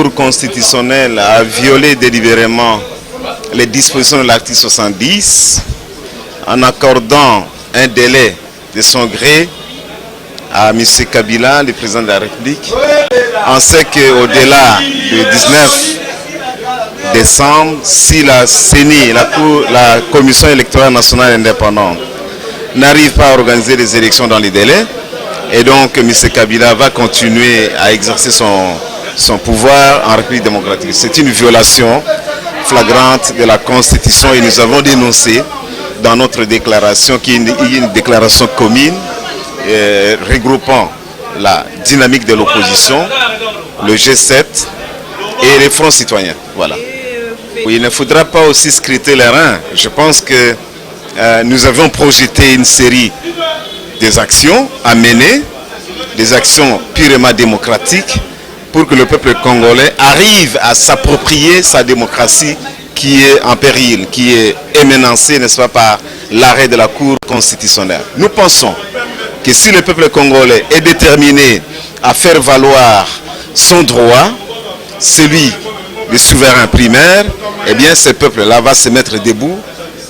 Cour constitutionnelle a violé délibérément les dispositions de l'article 70 en accordant un délai de son gré à M. Kabila, le président de la République. On sait qu'au-delà du 19 décembre, si la CENI, la Commission électorale nationale indépendante, n'arrive pas à organiser les élections dans les délais, et donc M. Kabila va continuer à exercer son pouvoir en République démocratique. C'est une violation flagrante de la Constitution et nous avons dénoncé dans notre déclaration, qui est une déclaration commune regroupant la dynamique de l'opposition, le G7 et les fronts citoyens. Voilà. Oui, il ne faudra pas aussi scruter les reins. Je pense que nous avons projeté une série des actions à mener, des actions purement démocratiques pour que le peuple congolais arrive à s'approprier sa démocratie qui est en péril, qui est émenancée, n'est-ce pas, par l'arrêt de la Cour constitutionnelle. Nous pensons que si le peuple congolais est déterminé à faire valoir son droit, celui du souverain primaire, eh bien ce peuple-là va se mettre debout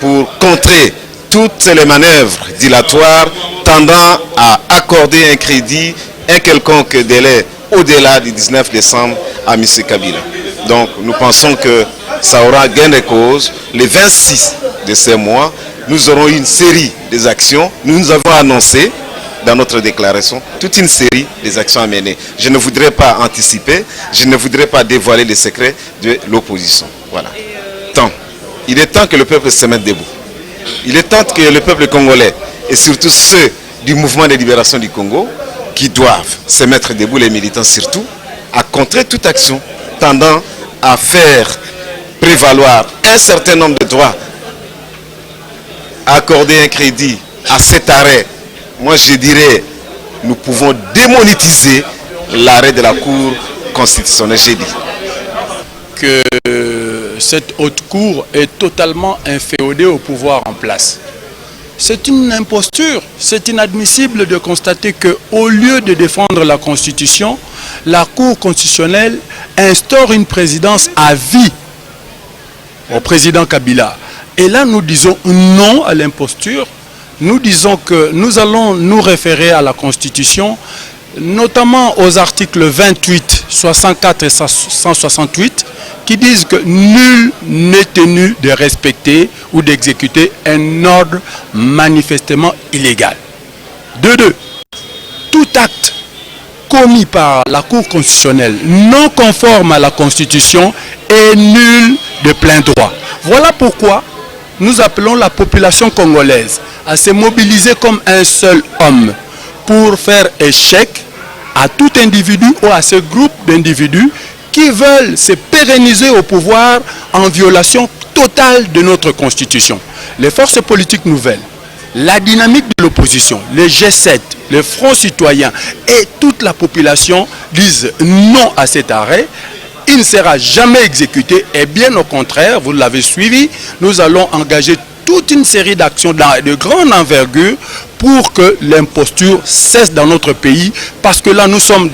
pour contrer toutes les manœuvres dilatoires tendant à accorder un crédit, un quelconque délai au-delà du 19 décembre à M. Kabila. Donc nous pensons que ça aura gain de cause. Le 26 de ce mois, nous aurons une série des actions. Nous avons annoncé dans notre déclaration toute une série des actions à mener. Je ne voudrais pas anticiper, je ne voudrais pas dévoiler les secrets de l'opposition. Voilà. Il est temps que le peuple se mette debout. Il est temps que le peuple congolais, et surtout ceux du mouvement de libération du Congo, qui doivent se mettre debout, les militants surtout, à contrer toute action tendant à faire prévaloir un certain nombre de droits, à accorder un crédit à cet arrêt. Moi je dirais, nous pouvons démonétiser l'arrêt de la Cour constitutionnelle, j'ai dit. Que cette haute cour est totalement inféodée au pouvoir en place. C'est une imposture. C'est inadmissible de constater qu'au lieu de défendre la Constitution, la Cour constitutionnelle instaure une présidence à vie au président Kabila. Et là, nous disons non à l'imposture. Nous disons que nous allons nous référer à la Constitution, notamment aux articles 28, 64 et 168, qui disent que nul n'est tenu de respecter ou d'exécuter un ordre manifestement illégal. De deux, tout acte commis par la Cour constitutionnelle non conforme à la Constitution est nul de plein droit. Voilà pourquoi nous appelons la population congolaise à se mobiliser comme un seul homme pour faire échec à tout individu ou à ce groupe d'individus qui veulent se pérenniser au pouvoir en violation totale de notre Constitution. Les forces politiques nouvelles, la dynamique de l'opposition, les G7, les fronts citoyens et toute la population disent non à cet arrêt. Il ne sera jamais exécuté et bien au contraire, vous l'avez suivi, nous allons engager toute une série d'actions de grande envergure pour que l'imposture cesse dans notre pays, parce que là nous sommes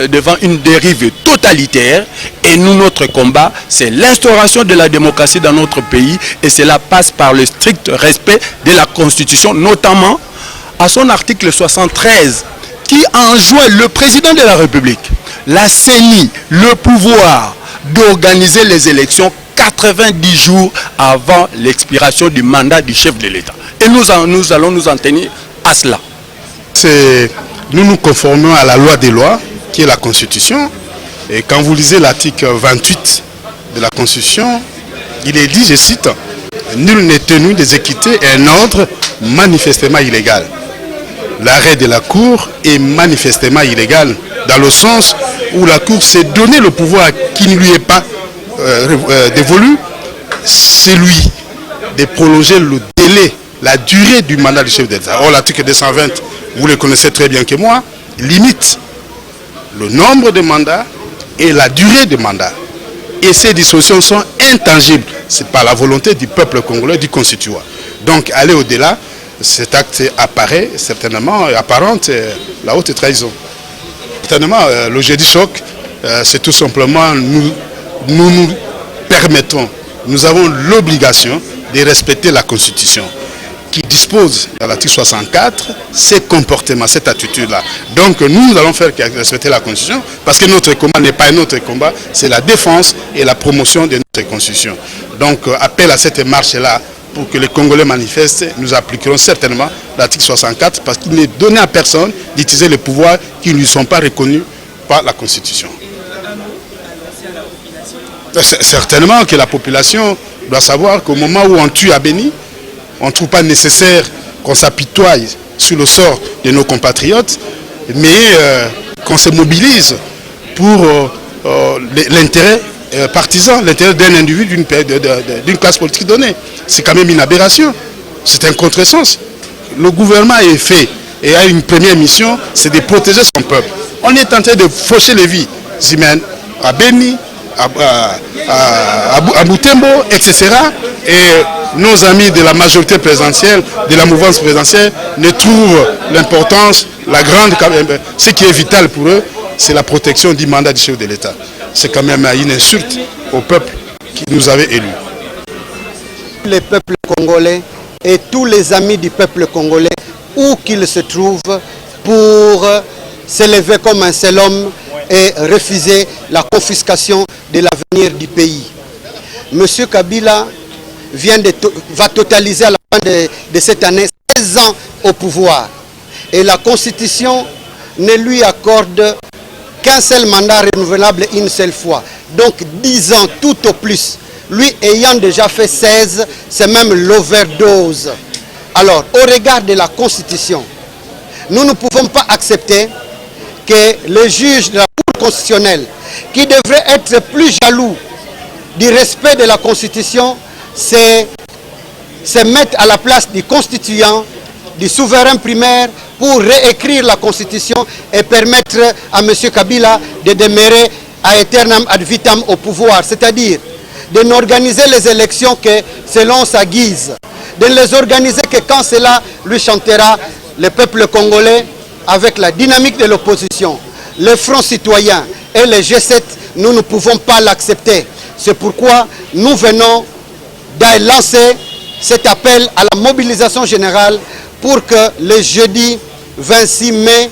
devant une dérive totalitaire et nous, notre combat, c'est l'instauration de la démocratie dans notre pays et cela passe par le strict respect de la Constitution, notamment à son article 73 qui enjoint le président de la République, la CENI, le pouvoir d'organiser les élections 90 jours avant l'expiration du mandat du chef de l'État. Et nous allons nous en tenir à cela. Nous nous conformons à la loi des lois, qui est la Constitution. Et quand vous lisez l'article 28 de la Constitution, il est dit, je cite, « Nul n'est tenu d'exécuter un ordre manifestement illégal ». L'arrêt de la Cour est manifestement illégal, dans le sens où la Cour s'est donné le pouvoir qui ne lui est pas dévolu, c'est lui de prolonger le délai, la durée du mandat du chef d'État. Or, l'article 220, vous le connaissez très bien que moi, limite le nombre de mandats et la durée des mandats. Et ces dispositions sont intangibles. C'est par la volonté du peuple congolais, du constituant. Donc, aller au-delà, cet acte apparaît certainement, apparente la haute trahison. Certainement, le jeudi choc c'est tout simplement nous permettons, nous avons l'obligation de respecter la Constitution qui dispose dans l'article 64 ces comportements, cette attitude-là. Donc nous allons faire respecter la Constitution parce que notre combat n'est pas un autre combat, c'est la défense et la promotion de notre Constitution. Donc appel à cette marche-là pour que les Congolais manifestent, nous appliquerons certainement l'article 64 parce qu'il n'est donné à personne d'utiliser les pouvoirs qui ne lui sont pas reconnus par la Constitution. Certainement que la population doit savoir qu'au moment où on tue à Béni, on ne trouve pas nécessaire qu'on s'apitoie sur le sort de nos compatriotes, mais qu'on se mobilise pour l'intérêt partisan, l'intérêt d'un individu, d'une classe politique donnée. C'est quand même une aberration, c'est un contresens. Le gouvernement est fait et a une première mission, c'est de protéger son peuple. On est en train de faucher les vies humaines à Béni, à Butembo, etc. Et nos amis de la majorité présidentielle, de la mouvance présidentielle, ne trouvent l'importance, ce qui est vital pour eux, c'est la protection du mandat du chef de l'État. C'est quand même une insulte au peuple qui nous avait élus. Les peuples congolais et tous les amis du peuple congolais, où qu'ils se trouvent, pour s'élever comme un seul homme et refuser la confiscation de l'avenir du pays. Monsieur Kabila va totaliser à la fin de cette année 16 ans au pouvoir. Et la Constitution ne lui accorde qu'un seul mandat renouvelable une seule fois. Donc 10 ans tout au plus. Lui ayant déjà fait 16, c'est même l'overdose. Alors, au regard de la Constitution, nous ne pouvons pas accepter que les juges de la Cour constitutionnelle, qui devraient être plus jaloux du respect de la Constitution, se mettent à la place du constituant, du souverain primaire, pour réécrire la Constitution et permettre à M. Kabila de demeurer à aeternam ad vitam au pouvoir, c'est-à-dire de n'organiser les élections que selon sa guise, de ne les organiser que quand cela lui chantera. Le peuple congolais, avec la dynamique de l'opposition, le Front citoyen et le G7, nous ne pouvons pas l'accepter. C'est pourquoi nous venons de lancer cet appel à la mobilisation générale pour que le jeudi 26 mai,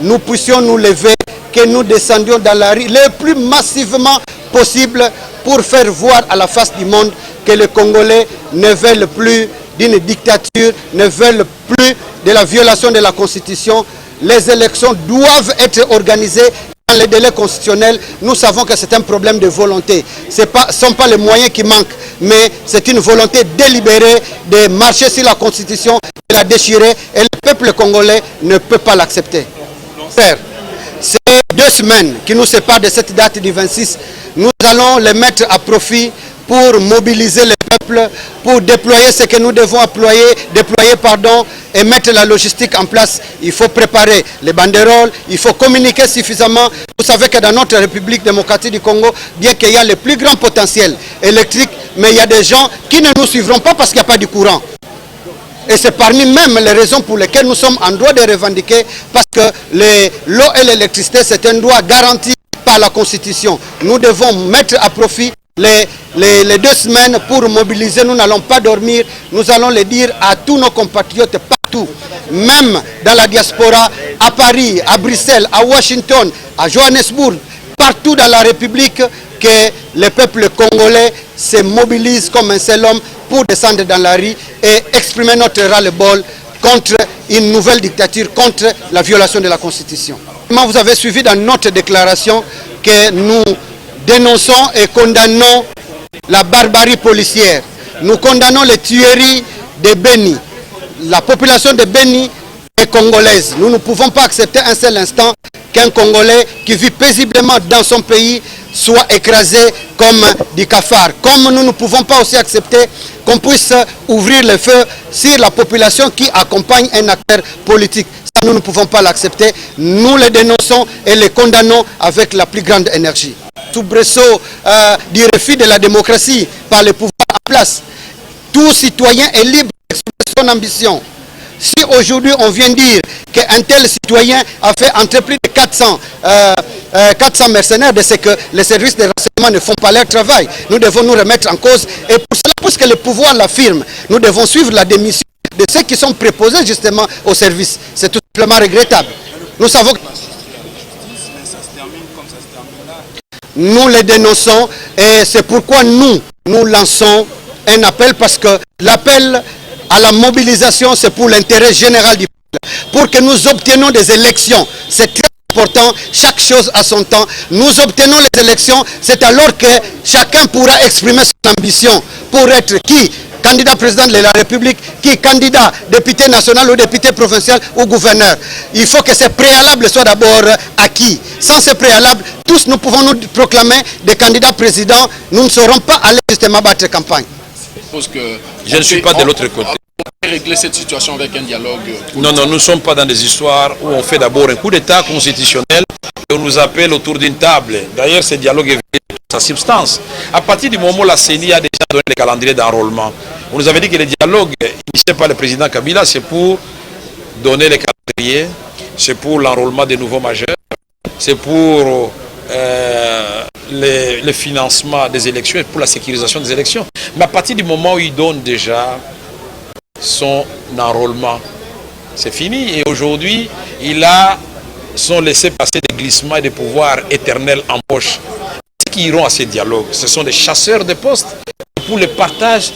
nous puissions nous lever, que nous descendions dans la rue le plus massivement possible pour faire voir à la face du monde que les Congolais ne veulent plus d'une dictature, ne veulent plus de la violation de la Constitution. Les élections doivent être organisées dans les délais constitutionnels. Nous savons que c'est un problème de volonté. Ce ne sont pas les moyens qui manquent, mais c'est une volonté délibérée de marcher sur la Constitution, de la déchirer, et le peuple congolais ne peut pas l'accepter. Ces 2 semaines qui nous séparent de cette date du 26, nous allons les mettre à profit pour mobiliser le peuple, pour déployer ce que nous devons déployer et mettre la logistique en place. Il faut préparer les banderoles, il faut communiquer suffisamment. Vous savez que dans notre République démocratique du Congo, bien qu'il y a le plus grand potentiel électrique, mais il y a des gens qui ne nous suivront pas parce qu'il n'y a pas de courant. Et c'est parmi même les raisons pour lesquelles nous sommes en droit de revendiquer, parce que l'eau et l'électricité, c'est un droit garanti par la Constitution. Nous devons mettre à profit les 2 semaines pour mobiliser. Nous n'allons pas dormir. Nous allons le dire à tous nos compatriotes partout, même dans la diaspora, à Paris, à Bruxelles, à Washington, à Johannesburg, partout dans la République, que le peuple congolais se mobilise comme un seul homme pour descendre dans la rue et exprimer notre ras-le-bol contre une nouvelle dictature, contre la violation de la Constitution. Vous avez suivi dans notre déclaration que nous dénonçons et condamnons la barbarie policière. Nous condamnons les tueries de Béni. La population de Béni est congolaise. Nous ne pouvons pas accepter un seul instant qu'un Congolais qui vit paisiblement dans son pays soit écrasé comme du cafard. Comme nous ne pouvons pas aussi accepter qu'on puisse ouvrir le feu sur la population qui accompagne un acteur politique. Ça, nous ne pouvons pas l'accepter. Nous les dénonçons et les condamnons avec la plus grande énergie. Soubresaut du refus de la démocratie par les pouvoirs en place. Tout citoyen est libre d'exprimer son ambition, Si aujourd'hui on vient dire qu'un tel citoyen a fait entrer plus de 400 mercenaires, c'est que les services de renseignement ne font pas leur travail. Nous devons nous remettre en cause. Et pour cela, puisque le pouvoir l'affirme, nous devons suivre la démission de ceux qui sont préposés justement au service. C'est tout simplement regrettable. Nous savons que nous les dénonçons et c'est pourquoi nous lançons un appel, parce que l'appel à la mobilisation, c'est pour l'intérêt général du peuple, pour que nous obtenions des élections. C'est très important, chaque chose à son temps. Nous obtenons les élections, c'est alors que chacun pourra exprimer son ambition pour être qui? Candidat président de la République, qui candidat député national ou député provincial ou gouverneur. Il faut que ces préalables soient d'abord acquis. Sans ces préalables, tous nous pouvons nous proclamer des candidats présidents. Nous ne saurons pas aller justement battre campagne. Je ne suis pas de l'autre côté. On peut régler cette situation avec un dialogue. Non, nous ne sommes pas dans des histoires où on fait d'abord un coup d'État constitutionnel et on nous appelle autour d'une table. D'ailleurs, ce dialogue est sa substance. À partir du moment où la CENI a déjà donné les calendriers d'enrôlement, on nous avait dit que le dialogue initié par le président Kabila, c'est pour donner les calendriers, c'est pour l'enrôlement des nouveaux majeurs, c'est pour le financement des élections et pour la sécurisation des élections. Mais à partir du moment où il donne déjà son enrôlement, c'est fini. Et aujourd'hui, il a son laissé-passer des glissements et des pouvoirs éternels en poche. Ceux qui iront à ces dialogues, ce sont des chasseurs de postes pour le partage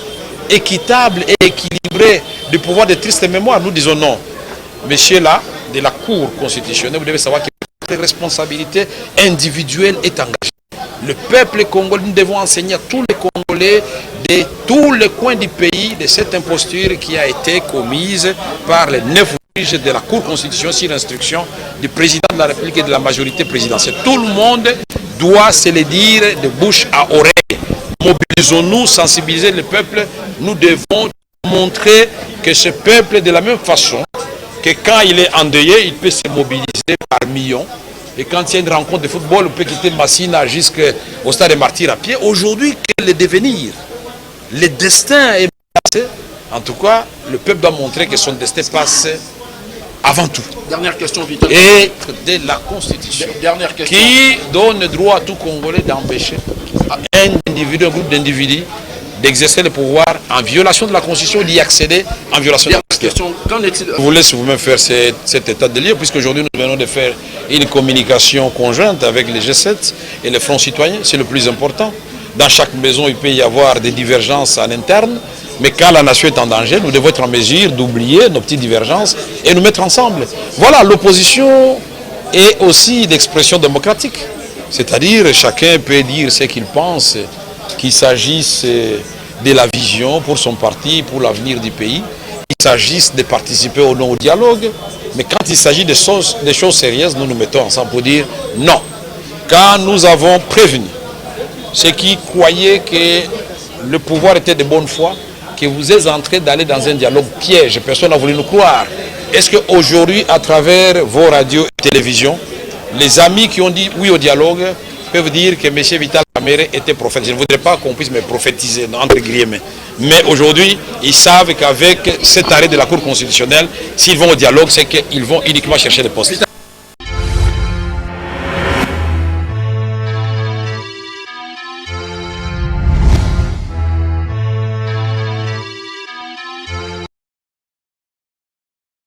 équitable et équilibré du pouvoir de triste mémoire. Nous disons non. Monsieur là, de la Cour constitutionnelle, vous devez savoir que votre responsabilité individuelle est engagée. Le peuple congolais, nous devons enseigner à tous les Congolais de tous les coins du pays de cette imposture qui a été commise par les 9 juges de la Cour constitutionnelle sur l'instruction du président de la République et de la majorité présidentielle. Tout le monde doit se le dire de bouche à oreille. Mobilisons-nous, sensibiliser le peuple. Nous devons montrer que ce peuple, de la même façon que quand il est endeuillé, il peut se mobiliser par millions. Et quand il y a une rencontre de football, on peut quitter Massina jusqu'au stade des Martyrs à pied. Aujourd'hui, quel est le devenir? Le destin est passé. En tout cas, le peuple doit montrer que son destin passe avant tout. Dernière question, Victor. Et de la Constitution. Dernière question. Qui donne le droit à tout Congolais d'empêcher un individu, un groupe d'individus d'exercer le pouvoir en violation de la Constitution, d'y accéder en violation de la Constitution. Qu'en est-il? Je vous laisse vous-même faire cet état de lieu, puisqu'aujourd'hui nous venons de faire une communication conjointe avec les G7 et les Fronts citoyens, c'est le plus important. Dans chaque maison, il peut y avoir des divergences en interne, mais quand la nation est en danger, nous devons être en mesure d'oublier nos petites divergences et nous mettre ensemble. Voilà, l'opposition est aussi d'expression démocratique, c'est-à-dire chacun peut dire ce qu'il pense, qu'il s'agisse de la vision pour son parti, pour l'avenir du pays, qu'il s'agisse de participer ou non au dialogue, mais quand il s'agit des choses sérieuses, nous nous mettons ensemble pour dire non. Quand nous avons prévenu ceux qui croyaient que le pouvoir était de bonne foi, que vous êtes en train d'aller dans un dialogue piège, personne n'a voulu nous croire. Est-ce qu'aujourd'hui, à travers vos radios et télévisions, les amis qui ont dit oui au dialogue peuvent dire que M. Vital Kamerhe était prophète? Je ne voudrais pas qu'on puisse me prophétiser, entre guillemets. Mais aujourd'hui, ils savent qu'avec cet arrêt de la Cour constitutionnelle, s'ils vont au dialogue, c'est qu'ils vont uniquement chercher les postes.